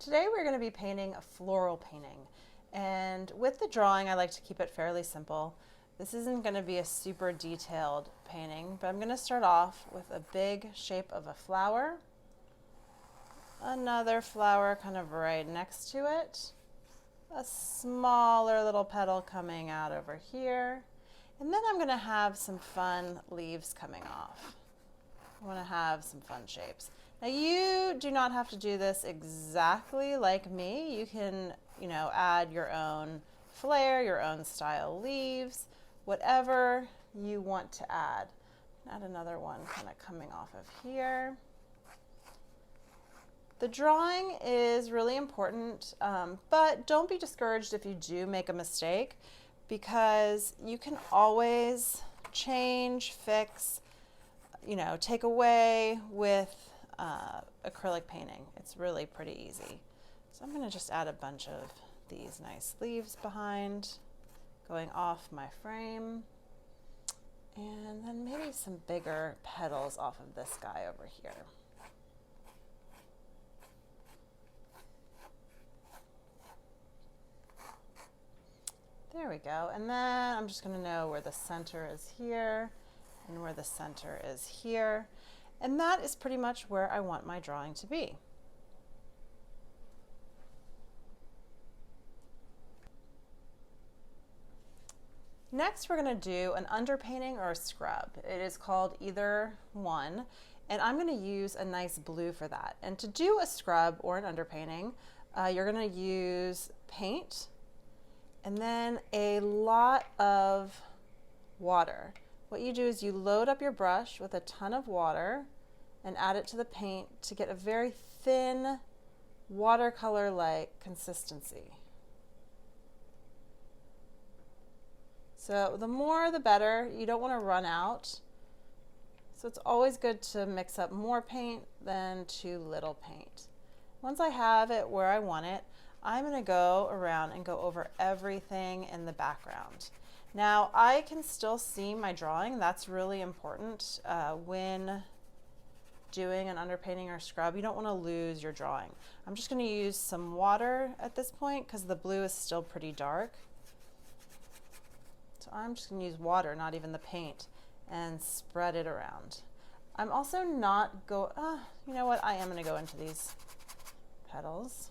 today we're going to be painting a floral painting. And with the drawing, I like to keep it fairly simple. This isn't going to be a super detailed painting, but I'm going to start off with a big shape of a flower, another flower kind of right next to it, a smaller little petal coming out over here, and then I'm going to have some fun leaves coming off. I want to have some fun shapes. Now you do not have to do this exactly like me. You can, add your own flair, your own style leaves, whatever you want to add. Add another one kind of coming off of here. The drawing is really important, but don't be discouraged if you do make a mistake, because you can always change, fix, take away with acrylic painting. It's really pretty easy. So I'm going to just add a bunch of these nice leaves behind, going off my frame, and then maybe some bigger petals off of this guy over here. There we go. And then I'm just going to know where the center is here and where the center is here. And that is pretty much where I want my drawing to be. Next, we're going to do an underpainting or a scrub. It is called either one, and I'm going to use a nice blue for that. And to do a scrub or an underpainting, you're going to use paint and then a lot of water. What you do is you load up your brush with a ton of water and add it to the paint to get a very thin watercolor-like consistency. So the more the better. You don't want to run out. So it's always good to mix up more paint than too little paint. Once I have it where I want it, I'm going to go around and go over everything in the background. Now I can still see my drawing. That's really important when doing an underpainting or scrub. You don't want to lose your drawing. I'm just going to use some water at this point because the blue is still pretty dark. So I'm just going to use water, not even the paint, and spread it around. I'm also not you know what? I am going to go into these petals.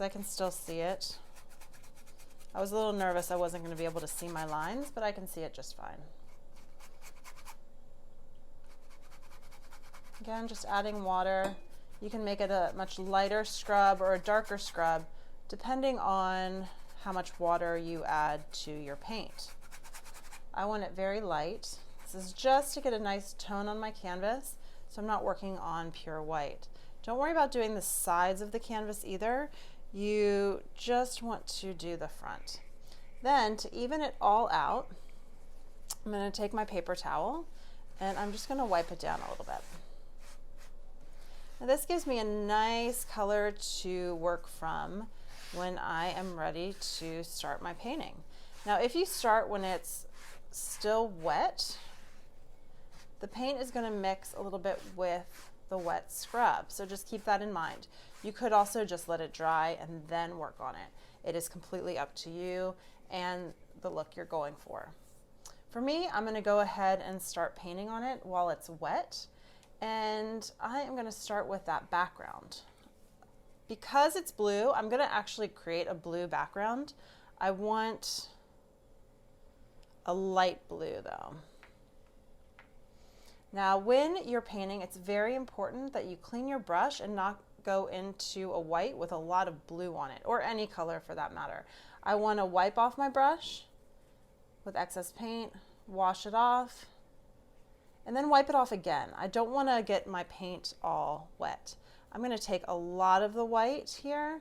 I can still see it. I was a little nervous I wasn't going to be able to see my lines, but I can see it just fine. Again, just adding water. You can make it a much lighter scrub or a darker scrub, depending on how much water you add to your paint. I want it very light. This is just to get a nice tone on my canvas, so I'm not working on pure white. Don't worry about doing the sides of the canvas either. You just want to do the front. Then to even it all out, I'm going to take my paper towel and I'm just going to wipe it down a little bit. Now this gives me a nice color to work from when I am ready to start my painting. Now if you start when it's still wet, the paint is going to mix a little bit with the wet scrub, so just keep that in mind. You could also just let it dry and then work on it. It is completely up to you and the look you're going for. For me, I'm going to go ahead and start painting on it while it's wet, and I am going to start with that background. Because it's blue, I'm going to actually create a blue background. I want a light blue though. Now when you're painting, it's very important that you clean your brush and not go into a white with a lot of blue on it, or any color for that matter. I want to wipe off my brush with excess paint, wash it off, and then wipe it off again. I don't want to get my paint all wet. I'm going to take a lot of the white here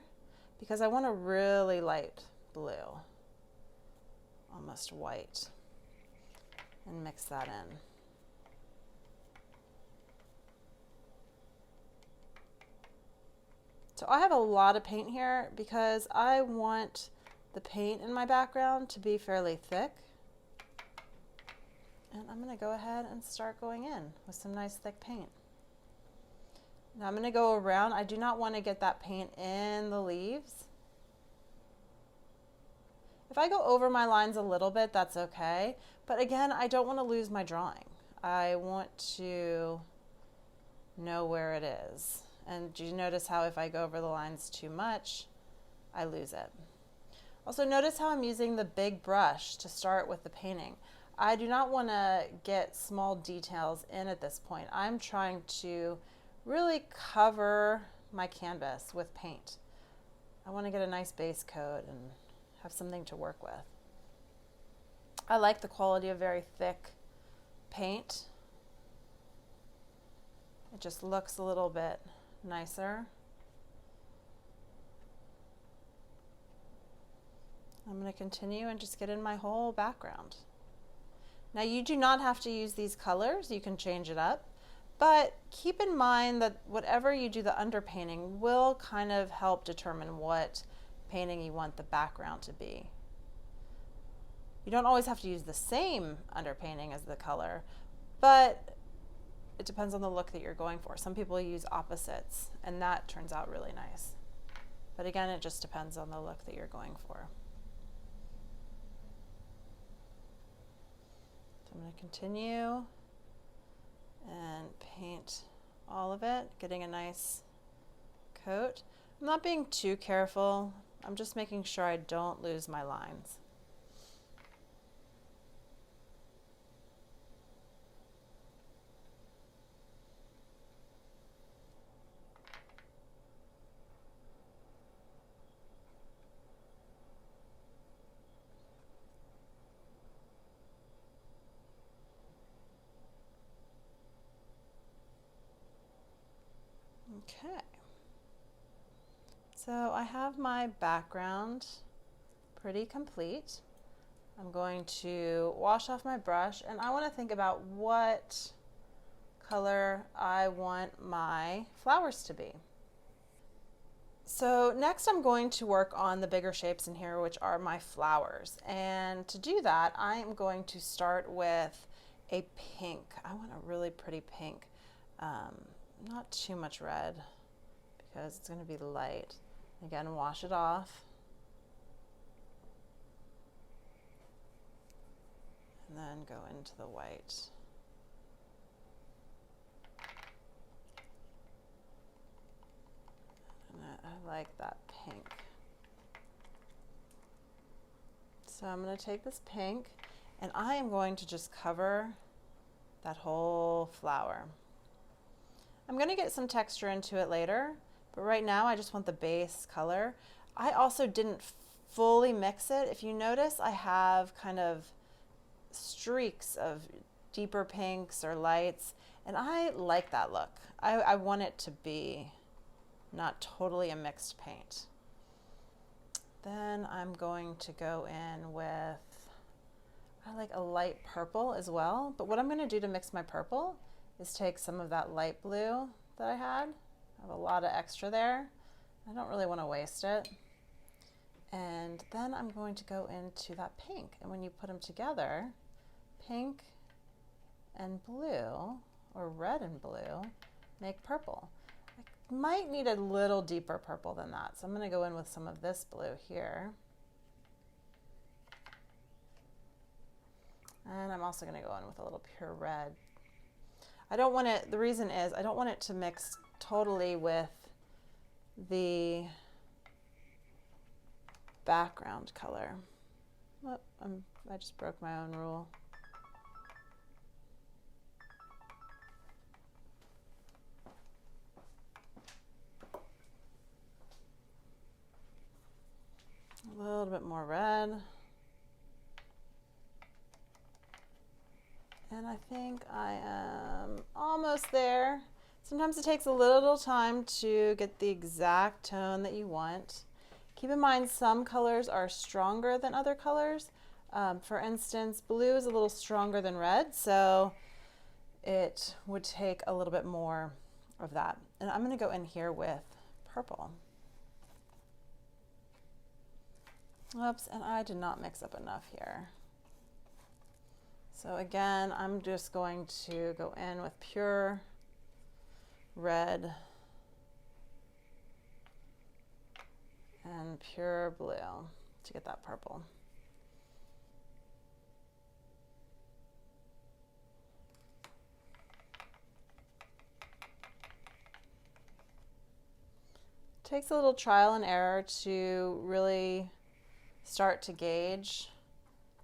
because I want a really light blue, almost white, and mix that in. So I have a lot of paint here because I want the paint in my background to be fairly thick. And I'm going to go ahead and start going in with some nice thick paint. Now I'm going to go around. I do not want to get that paint in the leaves. If I go over my lines a little bit, that's okay. But again, I don't want to lose my drawing. I want to know where it is. And do you notice how if I go over the lines too much, I lose it? Also notice how I'm using the big brush to start with the painting. I do not want to get small details in at this point. I'm trying to really cover my canvas with paint. I want to get a nice base coat and have something to work with. I like the quality of very thick paint. It just looks a little bit nicer. I'm going to continue and just get in my whole background. Now you do not have to use these colors, you can change it up, but keep in mind that whatever you do the underpainting will kind of help determine what painting you want the background to be. You don't always have to use the same underpainting as the color, but it depends on the look that you're going for. Some people use opposites and that turns out really nice. But again, it just depends on the look that you're going for. I'm going to continue and paint all of it, getting a nice coat. I'm not being too careful. I'm just making sure I don't lose my lines. Okay, so I have my background pretty complete. I'm going to wash off my brush and I want to think about what color I want my flowers to be. So next I'm going to work on the bigger shapes in here, which are my flowers. And to do that, I am going to start with a pink. I want a really pretty pink. Not too much red because it's going to be light. Again, wash it off. And then go into the white. And I like that pink. So I'm going to take this pink and I am going to just cover that whole flower. I'm going to get some texture into it later, but right now I just want the base color. I also didn't fully mix it. If you notice, I have kind of streaks of deeper pinks or lights, and I like that look. I want it to be not totally a mixed paint. Then I'm going to go in with, I like a light purple as well, but what I'm going to do to mix my purple is take some of that light blue that I had. I have a lot of extra there. I don't really want to waste it. And then I'm going to go into that pink. And when you put them together, pink and blue, or red and blue, make purple. I might need a little deeper purple than that. So I'm going to go in with some of this blue here. And I'm also going to go in with a little pure red. I don't want it, the reason is I don't want it to mix totally with the background color. Oh, I just broke my own rule. A little bit more red. And I think I am almost there. Sometimes it takes a little time to get the exact tone that you want. Keep in mind some colors are stronger than other colors. For instance, blue is a little stronger than red, so it would take a little bit more of that. And I'm going to go in here with purple. Oops, and I did not mix up enough here. So again, I'm just going to go in with pure red and pure blue to get that purple. Takes a little trial and error to really start to gauge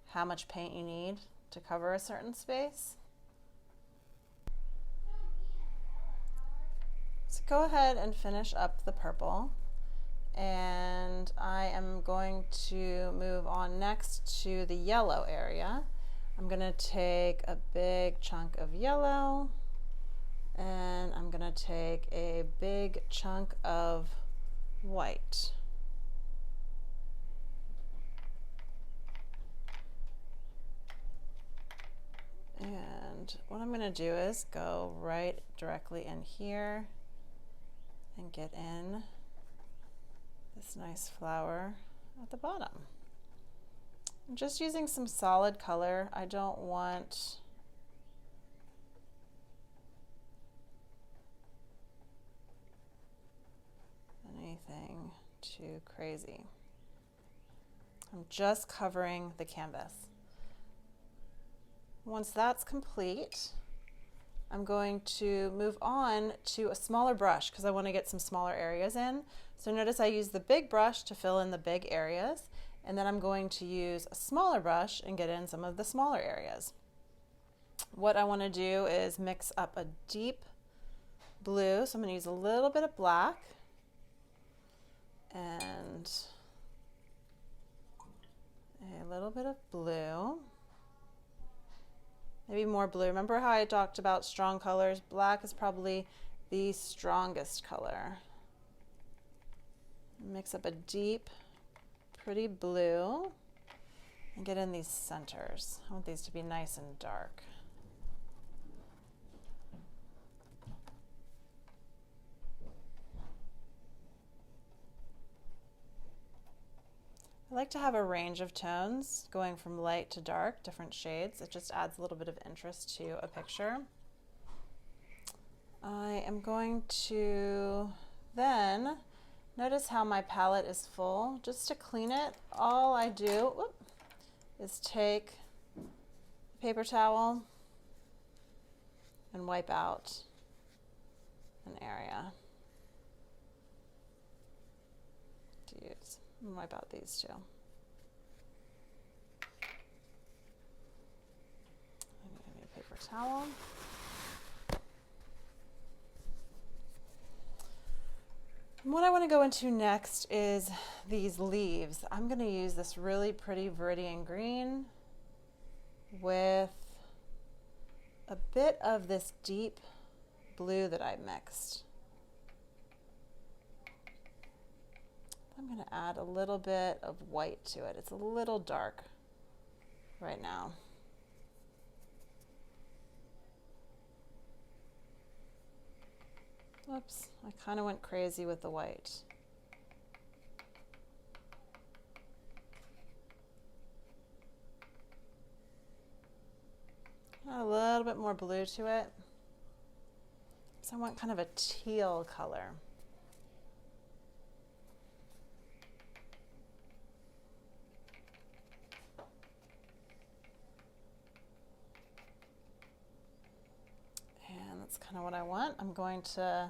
how much paint you need to cover a certain space. So go ahead and finish up the purple, and I am going to move on next to the yellow area. I'm going to take a big chunk of yellow, and I'm going to take a big chunk of white. And what I'm going to do is go right directly in here and get in this nice flower at the bottom. I'm just using some solid color. I don't want anything too crazy. I'm just covering the canvas. Once that's complete, I'm going to move on to a smaller brush because I want to get some smaller areas in. So notice I use the big brush to fill in the big areas, and then I'm going to use a smaller brush and get in some of the smaller areas. What I want to do is mix up a deep blue, so I'm going to use a little bit of black and a little bit of blue. Maybe more blue. Remember how I talked about strong colors? Black is probably the strongest color. Mix up a deep, pretty blue and get in these centers. I want these to be nice and dark. I like to have a range of tones going from light to dark, different shades. It just adds a little bit of interest to a picture. I am going to then notice how my palette is full. Just to clean it, all I do is take a paper towel and wipe out an area to use. And wipe out these two. I need a paper towel. And what I want to go into next is these leaves. I'm going to use this really pretty Viridian green with a bit of this deep blue that I mixed. I'm going to add a little bit of white to it. It's a little dark right now. Oops, I kind of went crazy with the white. Add a little bit more blue to it. So I want kind of a teal color. That's kind of what I want. I'm going to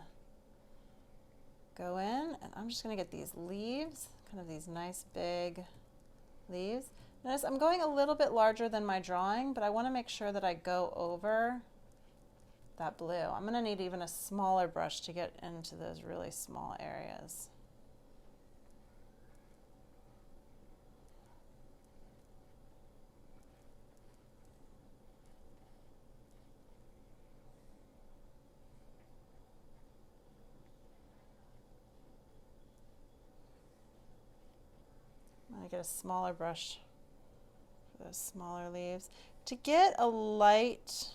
go in and I'm just going to get these leaves, kind of these nice big leaves. Notice I'm going a little bit larger than my drawing, but I want to make sure that I go over that blue. I'm going to need even a smaller brush to get into those really small areas. I get a smaller brush for those smaller leaves. To get a light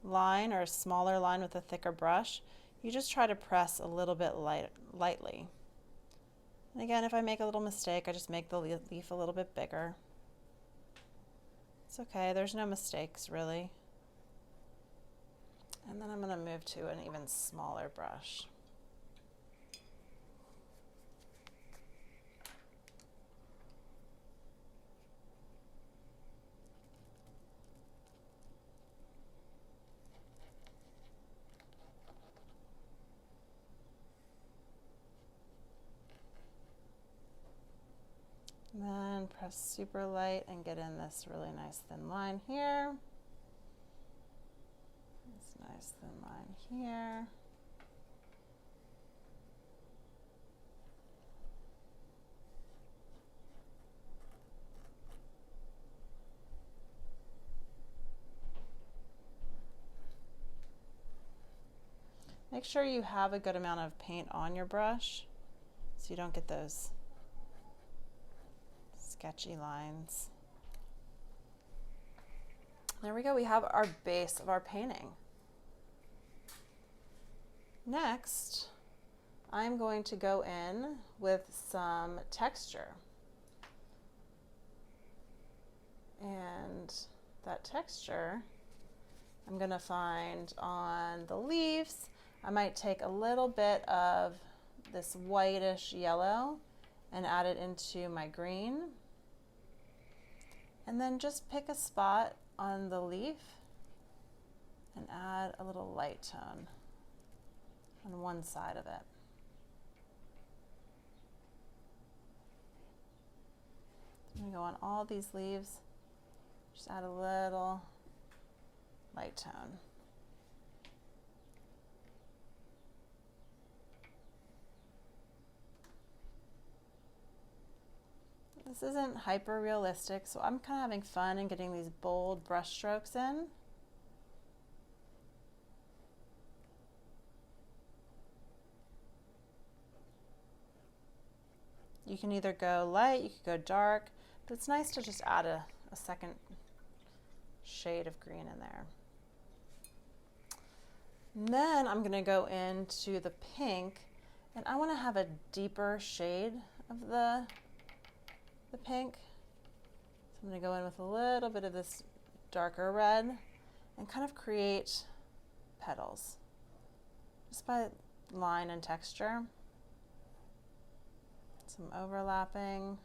line or a smaller line with a thicker brush, you just try to press a little bit lightly. And again, if I make a little mistake, I just make the leaf a little bit bigger. It's okay, there's no mistakes really. And then I'm going to move to an even smaller brush. And then press super light and get in this really nice thin line here. This nice thin line here. Make sure you have a good amount of paint on your brush so you don't get those sketchy lines. There we go, we have our base of our painting. Next, I'm going to go in with some texture. And that texture I'm going to find on the leaves. I might take a little bit of this whitish yellow and add it into my green. And then just pick a spot on the leaf and add a little light tone on one side of it. I'm going to go on all these leaves, just add a little light tone. This isn't hyper realistic, so I'm kind of having fun and getting these bold brush strokes in. You can either go light, you could go dark, but it's nice to just add a second shade of green in there. And then I'm going to go into the pink, and I want to have a deeper shade of the pink. So I'm going to go in with a little bit of this darker red and kind of create petals just by line and texture. Some overlapping.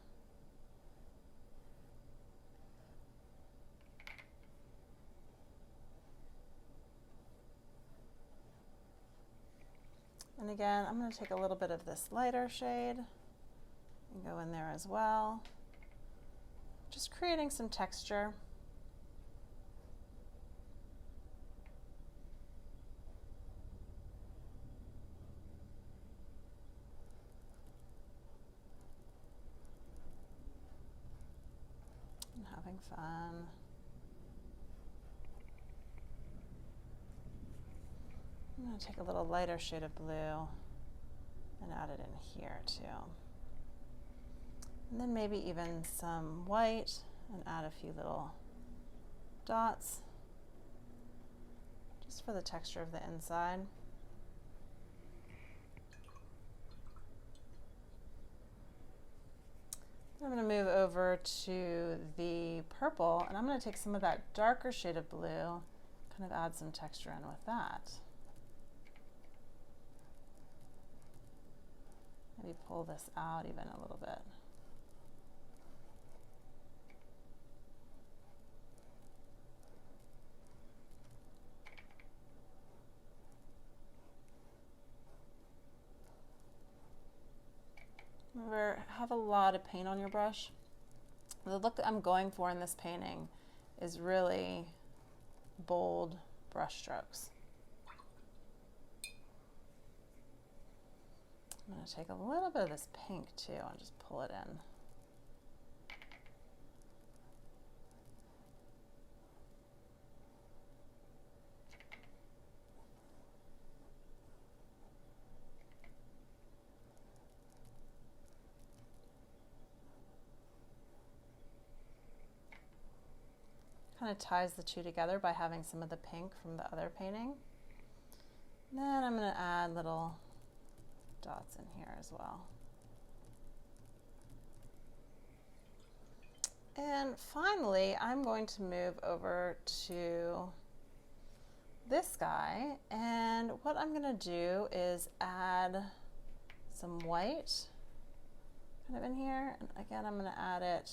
And again, I'm going to take a little bit of this lighter shade and go in there as well. Just creating some texture. And having fun. I'm going to take a little lighter shade of blue and add it in here too. And then maybe even some white and add a few little dots just for the texture of the inside. I'm going to move over to the purple, and I'm going to take some of that darker shade of blue, kind of add some texture in with that. Maybe pull this out even a little bit. Remember, have a lot of paint on your brush. The look that I'm going for in this painting is really bold brush strokes. I'm going to take a little bit of this pink too and just pull it in. Kind of ties the two together by having some of the pink from the other painting. And then I'm going to add little dots in here as well. And finally, I'm going to move over to this guy, and what I'm going to do is add some white kind of in here, and again I'm going to add it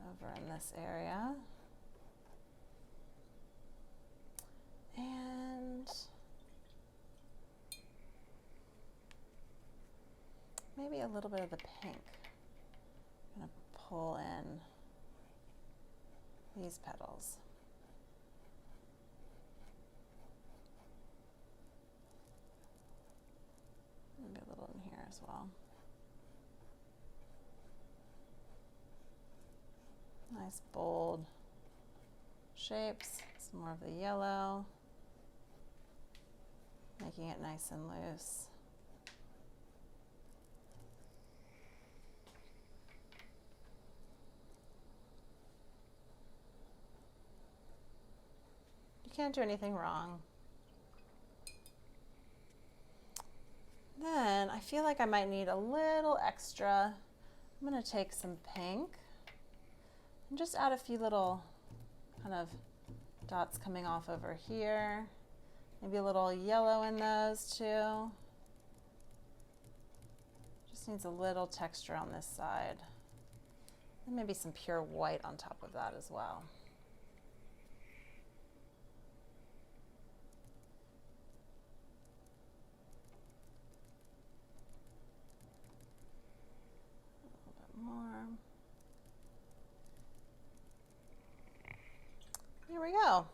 over in this area, and maybe a little bit of the pink. I'm going to pull in these petals. Maybe a little in here as well. Nice bold shapes, some more of the yellow, making it nice and loose. You can't do anything wrong. Then I feel like I might need a little extra. I'm going to take some pink and just add a few little kind of dots coming off over here. Maybe a little yellow in those too. Just needs a little texture on this side. And maybe some pure white on top of that as well. More. Here we go.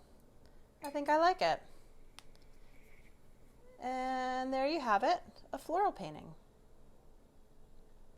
I think I like it. And there you have it, a floral painting.